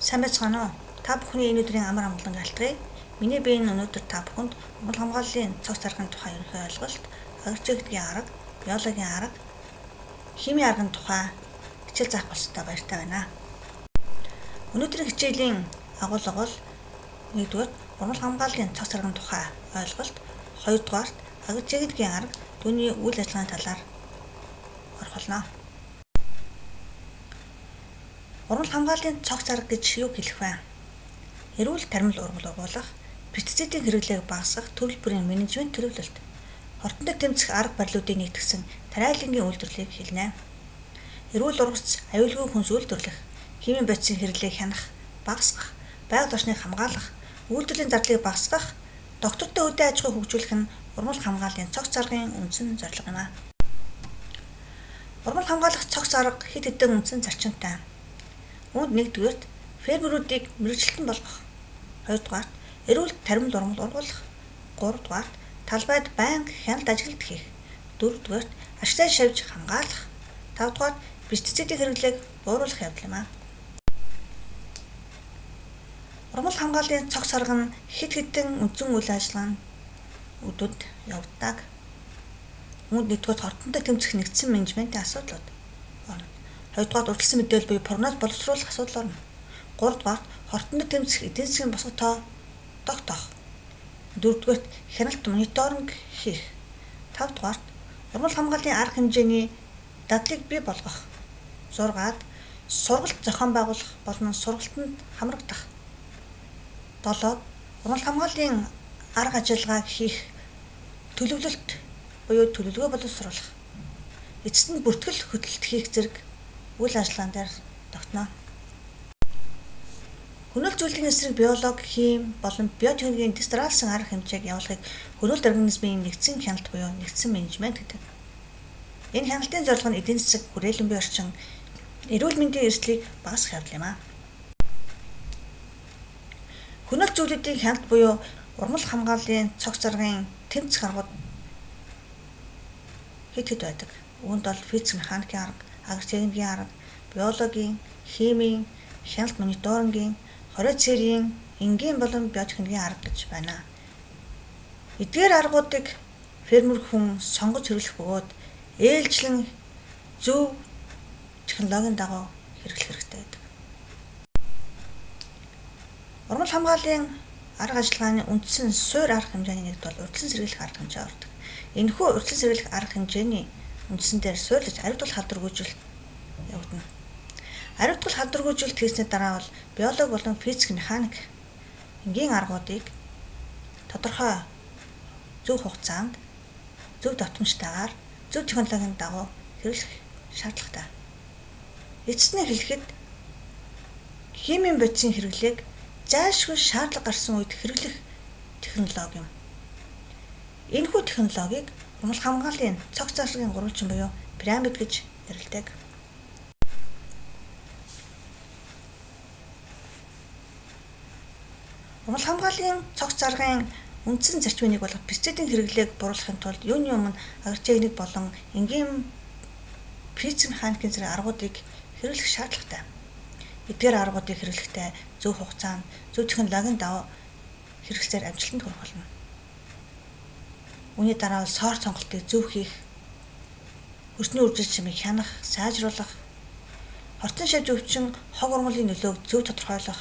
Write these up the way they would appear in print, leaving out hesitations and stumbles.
Сайн байцгаана уу? Та бүхний энэ өдрийн амар амгалан алтгая. Миний биеийн өнөөдөр та бүхэнд Монгол хамгааллын цогц заргын тухай ерөнхий ойлголт, агрчигдгийн арга, биологийн арга, химийн аргын тухай хичээл заах болстой баяртай байна. Өнөөдрийн хичээлийн агуулга бол 1-р Монгол хамгааллын цогц заргын тухай ойлголт, 2-р агрчигдгийн арга, түүний үйл ажиллагааны талаар орох болно. Урмал хамгааллын цогц зарга гэж юу хэлэх вэ? Эрүүл тармил ургал угуулах, пестицидийн хэрэглээг багасгах төрөл бүрийн менежмент төлөвлөлт, хортондоо тэмцэх арга барилуудыг нэгтгэсэн тариалангийн үйлдвэрлэлийг хэлнэ. Эрүүл ургац, аюулгүй хүнс үйлдвэрлэх, химийн бодисын хэрэглээг хянах, багасгах, байгаль орчныг хамгаалах, үйлдвэрлэлийн зардлыг багасгах, доктортой үдээ аж ахуйг хөгжүүлэх нь урмал хамгааллын цогц заргын үндсэн зорилго юм. Урмал хамгаалах цогц зарга хэд хэдэн үндсэн зарчимтай. Үүнд 1-р фермерүүдийг мэргэжилтэн болгох, 2-р эрүүл тармил урмал ургуулах, 3-р талбайд байнга хяналт ажиглалт хийх, 4-р ашигтай шавьж хамгаалах, 5-р пестицидийн хэрэглээг бууруулах явдал юм. Урмал хамгааллын цогц зарга нь хэд хэдэн үндсэн үйл ажиллагаануудад явагддаг. Үүнд 1-р хортондоо тэмцэх нэгдсэн менежментийн асуудлууд орно. 2-р урьдчилсан мэдээлэл буюу прогноз боловсруулах асуудал орно. 3-р хортондоо тэмцэх эдийн засгийн босго тоо тогтоох. 4-р хяналт мониторинг хийх. 5-р урмал хамгааллын арга хэмжээний дадлыг бий болгох. 6-р сургалт зохион байгуулах болон сургалтанд хамрагдах. 7-р урмал хамгааллын арга ажиллагааг хийх төлөвлөлт буюу төлөвлөгөө боловсруулах. Эцэст нь бүртгэл хөтлөлт хийх зэрэг үйл ажиллагаан дээр тогтно. Хөнөөлт зүйлийн эсрэг биологи, хим болон биотехнологийн дистралсан арга хэмжээг явуулахыг хөнөөлт организмын нэгдсэн хяналт буюу нэгдсэн менежмент гэдэг. Энэ хяналтын зорилго нь эдийн засаг, хүрээлэн бие орчин, эрүүл мэндийн эрсдлийг багасгах явдал юм. Хөнөөлт зүйлүүдийн хяналт буюу урмал хамгааллын цогц заргын тэмцэх аргууд хэд байдаг. Үүнд бол физик механикийн арга, агротехникийн арга, биологийн, химийн, хяналт мониторингийн, хориод цэрийн, энгийн болон биотехникийн арга гэж байна. Эдгээр аргуудыг фермер хүн сонгож хэрэглэх бөгөөд ээлжлэн зөв технологийн дагуу хэрэглэх хэрэгтэй байдаг. Урмал хамгааллын арга ажиллагааны үндсэн суурь арга хэмжээний нэгд бол урьдчилан сэргийлэх арга хэмжээ ордог. Энэхүү урьдчилан сэргийлэх арга хэмжээний үндсэн дээр суурьлаж ариутгал халдваргүйжилт явагдана. Ариутгал халдваргүйжилт хийсний дараа бол биологи болон физик, механик энгийн аргуудыг тодорхой зөв хугацаанд, зөв давтамжтайгаар, зөв технологийн дагуу хэрэглэх шаардлагатай. Эцэст нь хэлэхэд химийн бодисын хэрэглээг зайлшгүй шаардлага гарсан үед хэрэглэх технологи юм. Энэхүү технологиг урмал хамгааллын цогц зарлагын гурвалжин буюу пирамид гэж нэрлэдэг. Урмал хамгааллын цогц заргын үндсэн зарчмын нэг болох пестицидийн хэрэглээг бууруулахын тулд юуны өмнө агротехник болон энгийн физик механикийн зэрэг аргуудыг хэрэглэх шаардлагатай. Эдгээр аргуудыг хэрэглэхдээ зөв хугацаанд, зөв технологийн дагуу хэрэглэхээр амжилтанд хүрэх болно. Үүний дараа бол сорт сонголтыг зөв хийх, хөрсний үржил чимийг хянах, сайжруулах, хортон шавж өвчин, хог урмалын нөлөөг зөв тодорхойлох,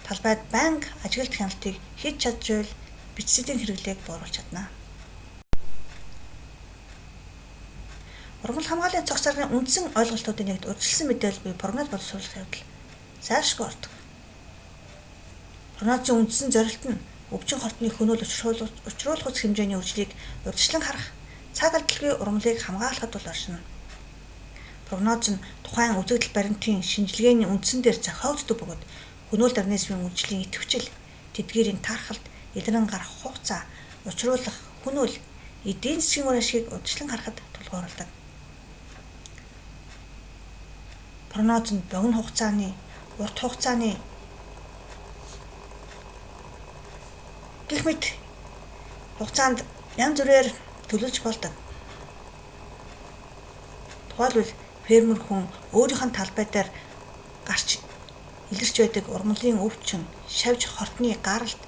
талбайд байнга ажиглалт хяналтыг хийж чадвал пестицидийн хэрэглээг бууруулж чадна. Урмал хамгааллын цогц заргын үндсэн ойлголтуудын нэгд урьдчилсан мэдээлэл буюу прогноз боловсруулах явдал зайлшгүй ордог. Прогнозын үндсэн зорилт нь өвчин хортны хөнөөл учруулах хэмжээний үржлийг урьдчилан харах, цаг алдалгүй урмалыг хамгаалахад бол оршино. Прогноз нь тухайн үзэгдэл баримтын шинжилгээний үндсэн дээр зохиогддог бөгөөд хөнөөлт организмын үржлийн идэвхжил, тэдгээрийн тархалт, илрэн гарах хугацаа, учруулах хөнөөл, эдийн засгийн үр ашгийг урьдчилан харахад тулгуурладаг. Прогноз нь богино хугацааны, урт хугацааны гэх мэт хугацаанд янз бүрээр төлөвлөж болдог. Тухайлбал фермер хүн өөрийнх нь талбай дээр гарч илэрч байдаг ургамлын өвчин, шавж хортны гаралт,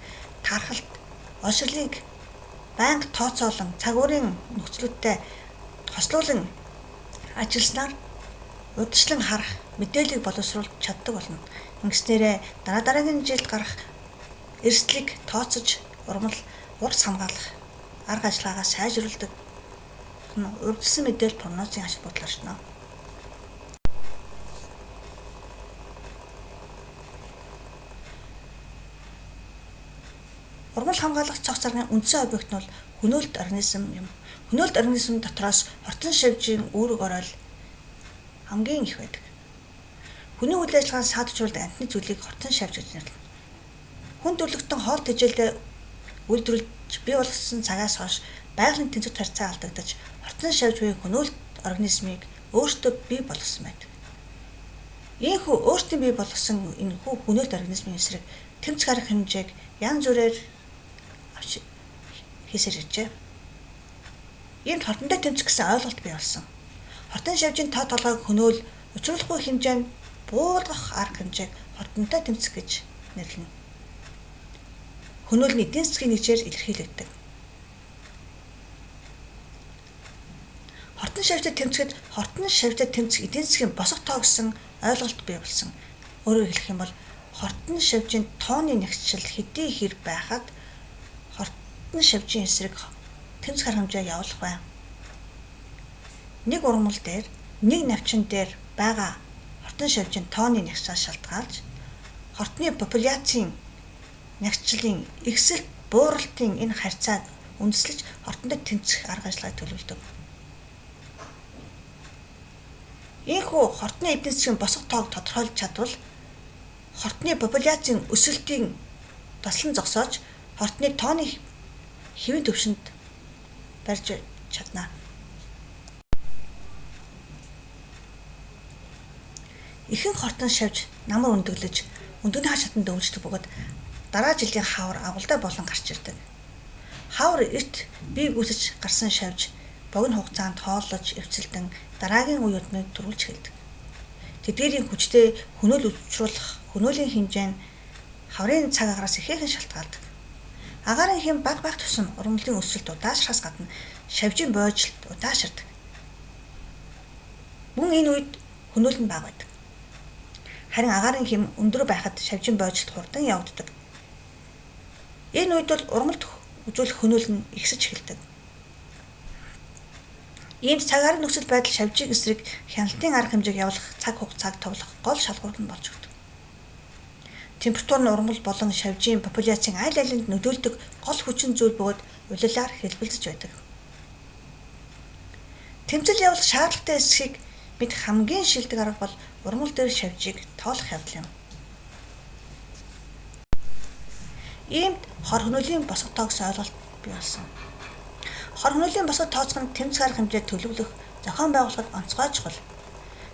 тархалт, оширлыг байнга тооцоолон цагуурийн нөхцлүүдтэй хослуулан ажилласнаар удирчлан харах, мэдээллийг боловсруулж чаддаг болно. Ингэснээрээ дараагийн жилд гарах эрсдлийг тооцож урс хамгаалах арга ажиллагаагаа сайжруулдаг. Урьдчилсан мэдээлэл прогнозын ашиг бодол оршно. Ургамал хамгаалах цог царгын үндсэн объект нь бол хөнөөлт организм юм. Хөнөөлт организм дотроос хортон шавжийн үүрэг оройл хамгийн их байдаг. Хүний үйл ажиллагаанд саадчруулдаг амтны зүйлийг хортон шавж гэж нэрлэнэ. Хүн төрлөختөн хоол тэжээлдээ үйлдвэрлэж бий болгосон цагаас хойш байгалийн тэнцвэр харьцаа алдагдаж хортон шавж буюу хөнөөлт организмыг өөртөө бий болгосон байдаг. Ийхүү өөртөө бий болгосон энэ хөнөөлт организмын эсрэг тэмцэх арга хэмжээг янз бүрээр хийсээр иржээ. Иймд хортондоо тэмцэх гэсэн ойлголт бий болсон. Хортон шавжийн тоо толгойг хөнөөл учруулахгүй хэмжээнд буулгах арга хэмжээг хортондоо тэмцэх гэж нэрлэнэ. Хөнөөл нь эдийн засгийн нэгжээр илэрхийлэгддэг. Хортон шавжид тэмцэхэд хортон шавжид тэмцэх эдийн засгийн босго тоо гэсэн ойлголт бий болсон. Өөрөөр хэлэх юм бол хортон шавжийн тооны нягтшил хэдий хэр байхад хортон шавжийн эсрэг тэмцэх арга хэмжээ явуулах бай. Нэг ургамал дээр, нэг навчин дээр байгаа хортон шавжийн тооны нягтшил шалтгаалж хортны популяцийн нягтчлалын ихсэл бууралтын энэ харьцааг үндэслэж хортондоо тэмцэх арга ажиллагааг төлөвлөдөг. Ийхүү хортны эдийн засгийн босго тоог тодорхойлж чадвал хортны популяцийн өсөлтийн тослон зогсоож хортны тооны хэвийн түвшинд барьж чадна. Ихэнх хортон шавж намар өндөглөж өндөгний хар шатанд өвлждөг бөгөөд дараа жилийн хавар агуулдай болон гарч ирдэг. Хавар эрт бие гүйцэж гарсан шавж богино хугацаанд хооллож эвцэлдэн дараагийн үе удмыг төрүүлж эхэлдэг. Тэдгээрийн хүчтэй хөнөөл учруулах хөнөөлийн хэмжээ нь хаврын цаг агаараас ихээхэн шалтгаалдаг. Агаарын хэм баг тусам ургамлын өсөлт удаашрахаас гадна шавжийн бойжилт удаашрдаг. Мөн энэ үед хөнөөл нь бага байдаг. Харин агаарын хэм өндөр байхад шавжийн бойжилт хурдан явагддаг. Энэ үед бол ургамалд үзүүлэх хөнөөл нь ихсэж эхэлдэг. Иймд цаг аарын нөхцөл байдал шавжийн эсрэг хяналтын арга хэмжээг явуулах цаг хугацааг товлох гол шалгуур нь болж өгдөг. Температур нь ургамал болон шавжийн популяцийн аль алинд нөлөөлдөг гол хүчин зүйл бөгөөд улиралаар хэлбэлзэж байдаг. Тэмцэл явуулах шаардлагатай эсхийг мэдэх хамгийн шилдэг арга бол ургамал дээр шавжийг тоолох явдал юм. Иймд хор хөнөөлийн босго тоо гэсэн ойлголт бий болсон. Хор хөнөөлийн босго тооцох нь тэмцэх арга хэмжээ төлөвлөх, зохион байгуулахад онцгой чухал.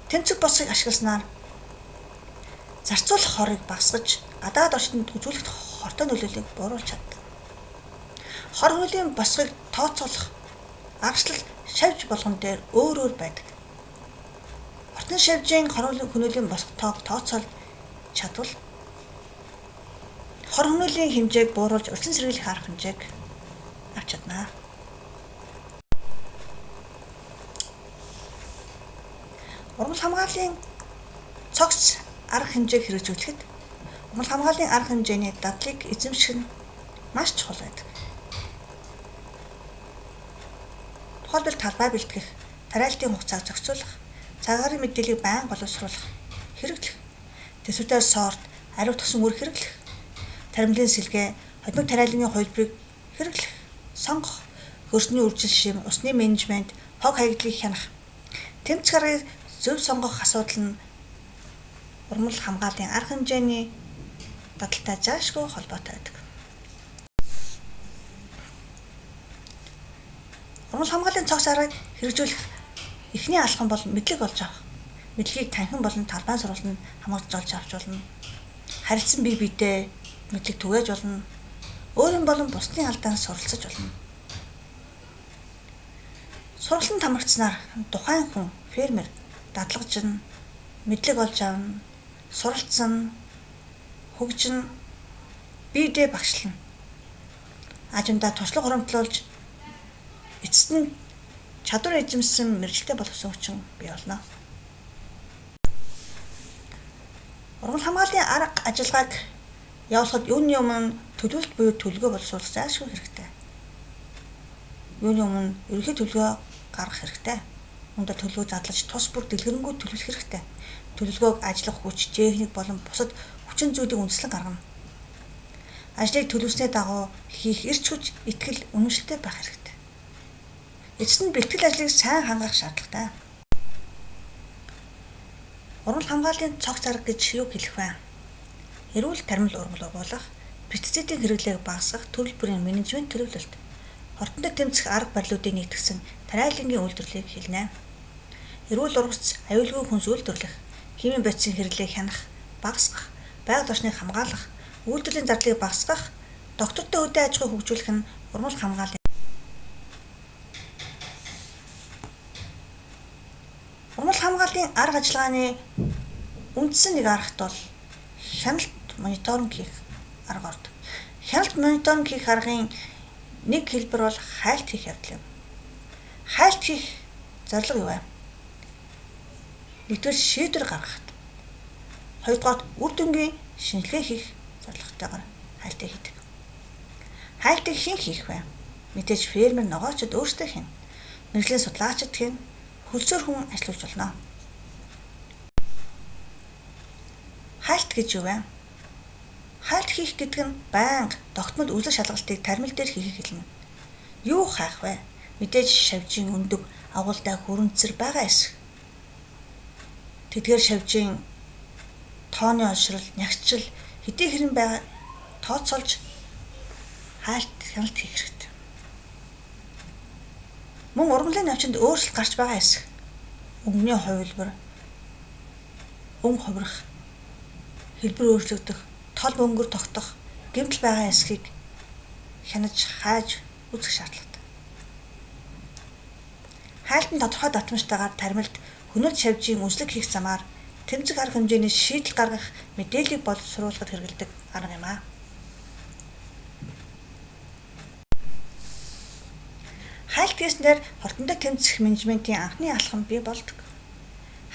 Тэмцэх босгыг ашигласнаар зарцуулах хорыг багасгаж, гадаад орчинд үзүүлэх хортой нөлөөллийг бууруулж чаддаг. Хор хөнөөлийн босгыг тооцоолох аргачлал шавж болгон дээр өөр байдаг. Хортон шавжийн хор хөнөөлийн босго тоог тооцоолж чадвал хор хөнөөлийн хэмжээг бууруулж улсын сэргийлэх арга хэмжээг авч чадна. Ургамал хамгааллын цогц арга хэмжээг хэрэгжүүлэхэд ургамал хамгааллын арга хэмжээний дадлыг эзэмших нь маш чухал байдаг. Тухайлбал талбай бэлтгэх, тариалтын хугацааг зохицуулах, цагаарын мэдээллийг байнга боловсруулах, хэрэглэх, төсвөөр сорт, ариу тусан үр хэрэглэх, таримлын сэлгээ, холбог тариалангийн хувилбарыг хэрэглэх, сонгох, хөрсний үржил шим, усны менежмент, хог хаягдлыг хянах, тэмцэх аргыг зөв сонгох асуудал нь ургамал хамгааллын арга хэмжээний дадалтай заашгүй холбоотой байдаг. Ургамал хамгааллын цогц аргыг хэрэгжүүлэх эхний алхам бол мэдлэг олж авах. Мэдлэгийг танхим болон талбайн сургалтанд хамгаалж олж авч болно. Харилцан бие биедээ мэдлэг түгээж болно. Өөрийн болон бусдын алдаанаас суралцаж болно. Сургалтанд хамрагдсанаар тухайн хүн фермер дадлагжин, мэдлэг олж авна, суралцсан, хөгжин биедээ багшлана. Ажимдаа туршлага хуримтлуулж эцэст нь чадвар эзэмсэн мэргэжилтэй боловсон хүчин бий болно. Ургамал хамгааллын арга ажиллагааг явуулахад юуны өмнө төлөвлөлт буюу төлөвлөгөө боловсруулах зайлшгүй хэрэгтэй. Юуны өмнө ерөнхий төлөвлөгөө гаргах хэрэгтэй. Үүндээ төлөвлөгөө задлаж тус бүр дэлгэрэнгүй төлөвлөх хэрэгтэй. Төлөвлөгөөг ажиллах хүч, техник болон бусад хүчин зүйлийг үндэслэн гаргана. Ажлыг төлөвснээ дагуу хийх эрч хүч, итгэл, үнэмшилтэй байх хэрэгтэй. Эцэст нь бэлтгэл ажлыг сайн хангах шаардлагатай. Ургамал хамгааллын цогц арга гэж юу хэлэх вэ? Эрүүл тармил ургамал угуулах, пестицидийн хэрэглээг багасгах, төрөл бүрийн менежмент төлөвлөлт, хортондоо тэмцэх арга барилуудыг нэгтгэсэн тариалангийн үйлдвэрлэлийг хэлнэ. Эрүүл ургац, аюулгүй хүнс үйлдвэрлэх, химийн бодисын хэрэглээг хянах, багасгах, байгаль орчныг хамгаалах, үйлдвэрлэлийн зардлыг багасгах, доктортой үдэ аж ахуйг хөгжүүлэх нь ургамал хамгааллын. Ургамал хамгааллын арга ажиллагааны үндсэн нэг аргат бол хяналт мониторинг хийх арга ордог. Хяналт мониторинг хийх аргын нэг хэлбэр бол хайлт хийх явдал юм. Хайлт хийх зорилго юу вэ? Нэгдүгээр шийдвэр гаргахад. Хоёрдугаар үр дүнгийн шинжилгээ хийх зорилготойгоор хайлтыг хийдэг. Хайлтыг хэн хийх вэ? Мэдээж фермер ногоочд өөрсдөө хийнэ. Мэргэжлийн судлаачид хийнэ. Хөлсөөр хүн ажиллуулж болно. Хайлт гэж юу вэ? Хайлт хийх гэдэг нь байнга тогтмол үзэл шалгалтыг тармил дээр хийхийг хэлнэ. Юу хайх вэ? Мэдээж шавжийн өндөг, агуулдай хүрэнцэр байгаа эсэх. Тэдгээр шавжийн тооны олшрол, нягчил хэдий хэрэн байгаа тооцоолж хайлт хяналт хийх хэрэгтэй. Мөн ургамлын навчинд өөрчлөлт гарч байгаа эсэх. Өнгөний хувилбар, өнгө хувирах, хэлбэр өөрчлөгдөх, тол бөмбөр тогтох, гэмтэл байгаа эсхийг хянаж хайж үзэх шаардлагатай. Хайлтын тодорхой давтамжтайгаар тармилт хөнөөлт шавжийн үнэлэг хийх замаар тэмцэх арга хэмжээний шийдэл гаргах мэдээллийг боловсруулахад хэрэглэдэг арга юм а. Хайлт хийснээр хортондоо тэмцэх менежментийн анхны алхам бий болдог.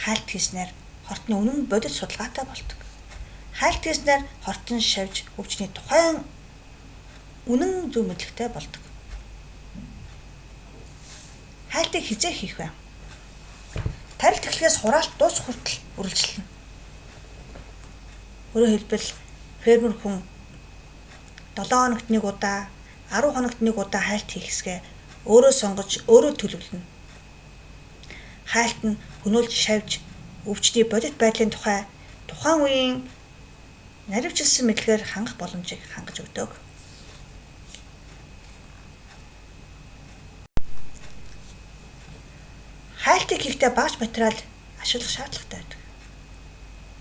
Хайлт хийснээр хортны үнэн бодит судалгаатай болдог. Хайлт хийснээр хортон шавж өвчний тухайн үнэн зөв мэдлэгтэй болдог. Хайлтыг хизээ хийх вэ? Тарилт эхлэхээс хураалт дуусах хүртэл үргэлжилнэ. Өөрөөр хэлбэл фермер хүн 7 хоногт нэг удаа, 10 хоногт нэг удаа хайлт хийхсгээ өөрөө сонгож, өөрөө төлөвлөнө. Хайлт нь хөнөөлж шавж өвчний бодит байдлын тухайн үеийн наривчилсан мэдлэгээр хангах боломжийг хангаж өгдөг. Хайлтыг хийхдээ багц материал ашиглах шаардлагатай байдаг.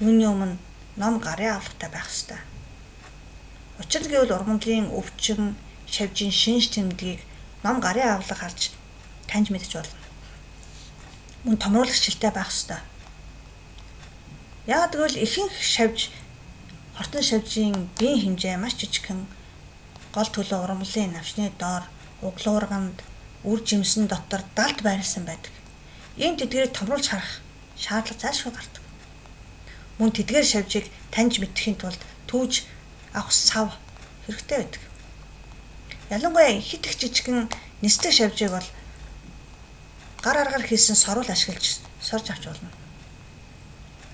Юуны өмнө ном гарын авлагатай байх ёстой. Учир нь гэвэл ургамлын өвчин, шавжийн шинж тэмдгийг ном гарын авлага харж таньж мэдэж болно. Мөн томруулах шилтэй байх ёстой. Яг гэвэл ихэнх шавж хортон шавжийн биеийн хэмжээ маш жижигхэн, гол төлөө ургамлын навчны доор, углуурганд, үр жимсэн дотор далд байрласан байдаг. Ийм тэдгээрийг томруулж харах шаардлага зайлшгүй гардаг. Мөн тэдгээр шавжийг таньж мэдхийн тулд түүж авах сав хэрэгтэй байдаг. Ялангуяа хит их жижигхэн нисдэг шавжийг бол гар аргаар хийсэн сорвол ашиглаж сорж авч болно.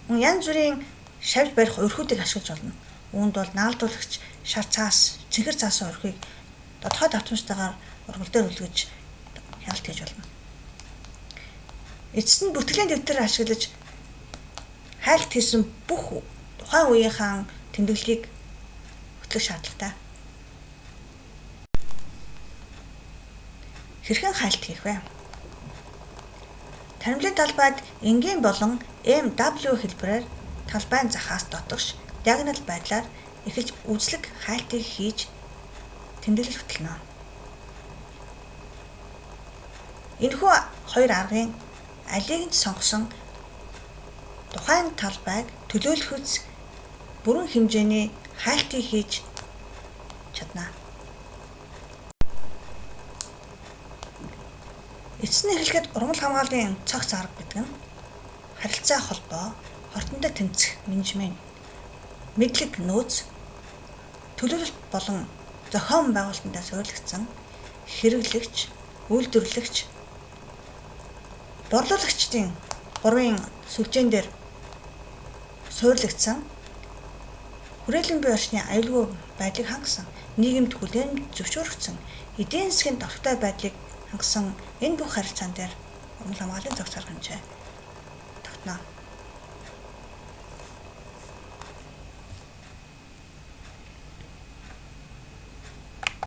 Мөн янз бүрийн шавж барих өрхүүдийг ашиглаж болно. Үүнд бол наалдуулагч шар цаас, цэнхэр цаасан өрхийг тодорхой давтамжтайгаар ургамал дээр үлгэж хяналт хийж болно. Эцэст нь бүртгэлийн дэвтэр ашиглаж хайлт хийсэн бүх тухайн үеийнхаа тэмдэглэлийг хөтлөх шаардлагатай. Хэрхэн хайлт хийх вэ? Таримлын талбайд энгийн болон MW хэлбэрээр талбайн захаас дотогш диагонал байдлаар эхэлж үзлэг хайлтыг хийж тэмдэглэл хөтлөнө. Энэхүү хоёр аргын алийг нь сонгосон тухайн талбайг төлөөлөхөц бүрэн хэмжээний хайлтыг хийж чадна. Эцсийн эхлэхэд ургамал хамгааллын цогц арга гэдэг нь харилцаа холбоо, хортондоо тэмцэх менежмент, мэдлэг нөөц, төлөвлөлт болон зохион байгуулалтандаа суурилагдсан хэрэглэгч, үйлдвэрлэгч, борлуулагчдын 3-ын сүлжээн дээр суурилагдсан хүрээлэн бие орчны аюулгүй байдлыг хангасан, нийгэмд хүлээмж зөвшөөрөгдсөн эдийн засгийн довтолтой байдлыг хангасан энэ бүх харилцаан дээр ургамал хамгааллын цогц арга хэмжээ тогтноо.